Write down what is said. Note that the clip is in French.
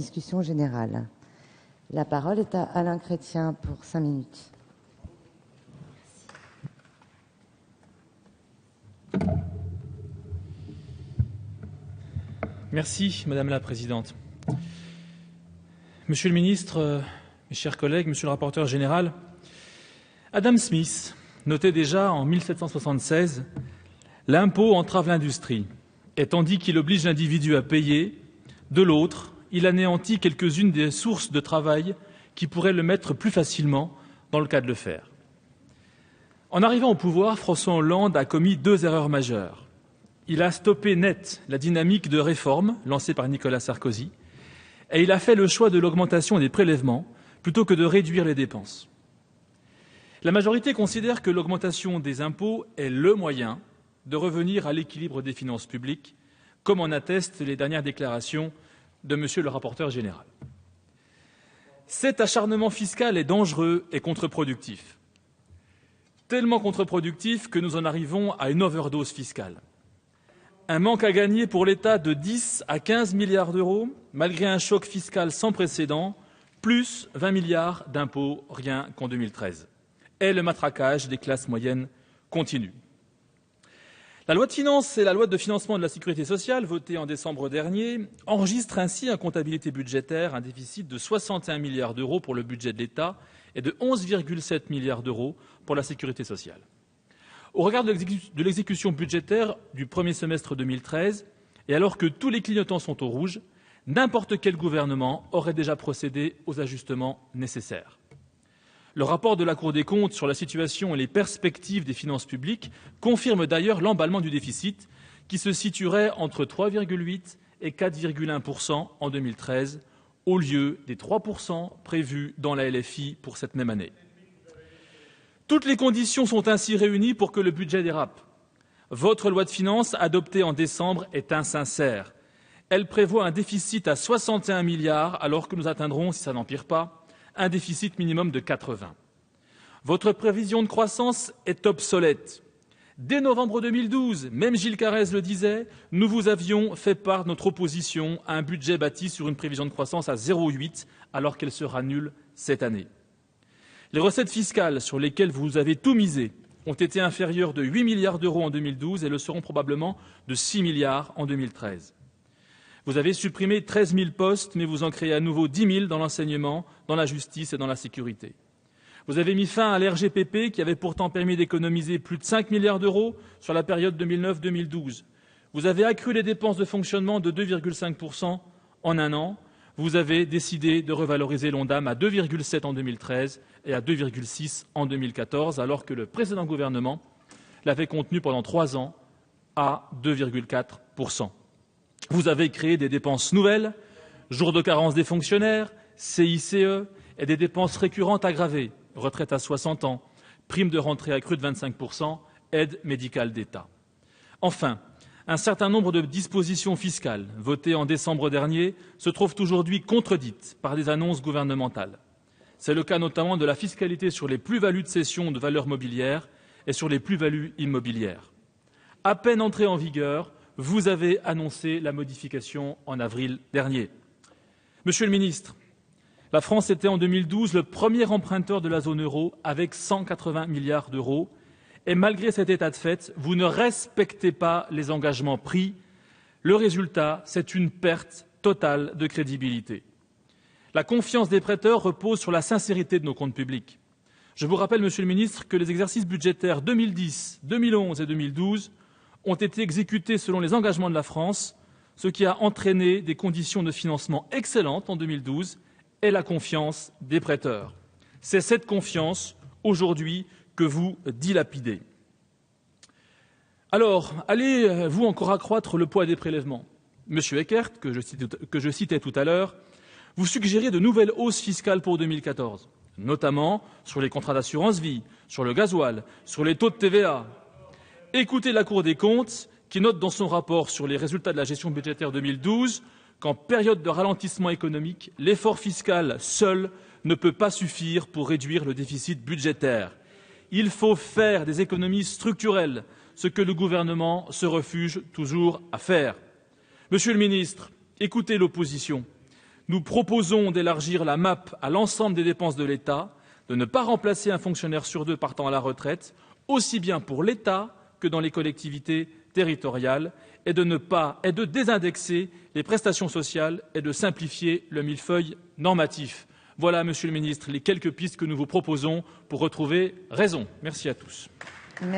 Discussion générale. La parole est à Alain Chrétien pour 5 minutes. Merci, Madame la Présidente. Monsieur le Ministre, mes chers collègues, Monsieur le rapporteur général, Adam Smith notait déjà en 1776 « L'impôt entrave l'industrie, et tandis qu'il oblige l'individu à payer, de l'autre, il anéantit quelques-unes des sources de travail qui pourraient le mettre plus facilement dans le cas de le faire. » En arrivant au pouvoir, François Hollande a commis 2 erreurs majeures. Il a stoppé net la dynamique de réforme lancée par Nicolas Sarkozy et il a fait le choix de l'augmentation des prélèvements plutôt que de réduire les dépenses. La majorité considère que l'augmentation des impôts est le moyen de revenir à l'équilibre des finances publiques, comme en attestent les dernières déclarations de Monsieur le rapporteur général. Cet acharnement fiscal est dangereux et contre-productif. Tellement contre-productif que nous en arrivons à une overdose fiscale. Un manque à gagner pour l'État de 10 à 15 milliards d'euros, malgré un choc fiscal sans précédent, plus 20 milliards d'impôts rien qu'en 2013. Et le matraquage des classes moyennes continue. La loi de finances et la loi de financement de la sécurité sociale, votée en décembre dernier, enregistrent ainsi en comptabilité budgétaire un déficit de 61 milliards d'euros pour le budget de l'État et de 11,7 milliards d'euros pour la sécurité sociale. Au regard de l'exécution budgétaire du premier semestre 2013, et alors que tous les clignotants sont au rouge, n'importe quel gouvernement aurait déjà procédé aux ajustements nécessaires. Le rapport de la Cour des comptes sur la situation et les perspectives des finances publiques confirme d'ailleurs l'emballement du déficit, qui se situerait entre 3,8 et 4,1% en 2013, au lieu des 3% prévus dans la LFI pour cette même année. Toutes les conditions sont ainsi réunies pour que le budget dérape. Votre loi de finances, adoptée en décembre, est insincère. Elle prévoit un déficit à 61 milliards, alors que nous atteindrons, si ça n'empire pas, un déficit minimum de 80. Votre prévision de croissance est obsolète. Dès novembre 2012, même Gilles Carrez le disait, nous vous avions fait part de notre opposition à un budget bâti sur une prévision de croissance à 0,8, alors qu'elle sera nulle cette année. Les recettes fiscales sur lesquelles vous avez tout misé ont été inférieures de 8 milliards d'euros en 2012 et le seront probablement de 6 milliards en 2013. Vous avez supprimé 13 000 postes, mais vous en créez à nouveau 10 000 dans l'enseignement, dans la justice et dans la sécurité. Vous avez mis fin à l'RGPP qui avait pourtant permis d'économiser plus de 5 milliards d'euros sur la période 2009-2012. Vous avez accru les dépenses de fonctionnement de 2,5% en un an. Vous avez décidé de revaloriser l'ONDAM à 2,7 en 2013 et à 2,6 en 2014, alors que le précédent gouvernement l'avait contenu pendant 3 ans à 2,4%. Vous avez créé des dépenses nouvelles, jours de carence des fonctionnaires, CICE et des dépenses récurrentes aggravées, retraite à 60 ans, prime de rentrée accrue de 25%, aide médicale d'État. Enfin, un certain nombre de dispositions fiscales votées en décembre dernier se trouvent aujourd'hui contredites par des annonces gouvernementales. C'est le cas notamment de la fiscalité sur les plus-values de cession de valeurs mobilières et sur les plus-values immobilières. À peine entrée en vigueur, vous avez annoncé la modification en avril dernier. Monsieur le ministre, la France était en 2012 le premier emprunteur de la zone euro avec 180 milliards d'euros. Et malgré cet état de fait, vous ne respectez pas les engagements pris. Le résultat, c'est une perte totale de crédibilité. La confiance des prêteurs repose sur la sincérité de nos comptes publics. Je vous rappelle, Monsieur le ministre, que les exercices budgétaires 2010, 2011 et 2012 ont été exécutés selon les engagements de la France, ce qui a entraîné des conditions de financement excellentes en 2012 et la confiance des prêteurs. C'est cette confiance, aujourd'hui, que vous dilapidez. Alors, allez-vous encore accroître le poids des prélèvements? Monsieur Eckert, que je citais tout à l'heure, vous suggérez de nouvelles hausses fiscales pour 2014, notamment sur les contrats d'assurance vie, sur le gasoil, sur les taux de TVA. Écoutez la Cour des comptes, qui note dans son rapport sur les résultats de la gestion budgétaire 2012 qu'en période de ralentissement économique, l'effort fiscal seul ne peut pas suffire pour réduire le déficit budgétaire. Il faut faire des économies structurelles, ce que le gouvernement se refuse toujours à faire. Monsieur le ministre, écoutez l'opposition. Nous proposons d'élargir la MAP à l'ensemble des dépenses de l'État, de ne pas remplacer un fonctionnaire sur 2 partant à la retraite, aussi bien pour l'État que dans les collectivités territoriales, et de désindexer les prestations sociales et de simplifier le millefeuille normatif. Voilà, Monsieur le Ministre, les quelques pistes que nous vous proposons pour retrouver raison. Merci à tous. Merci.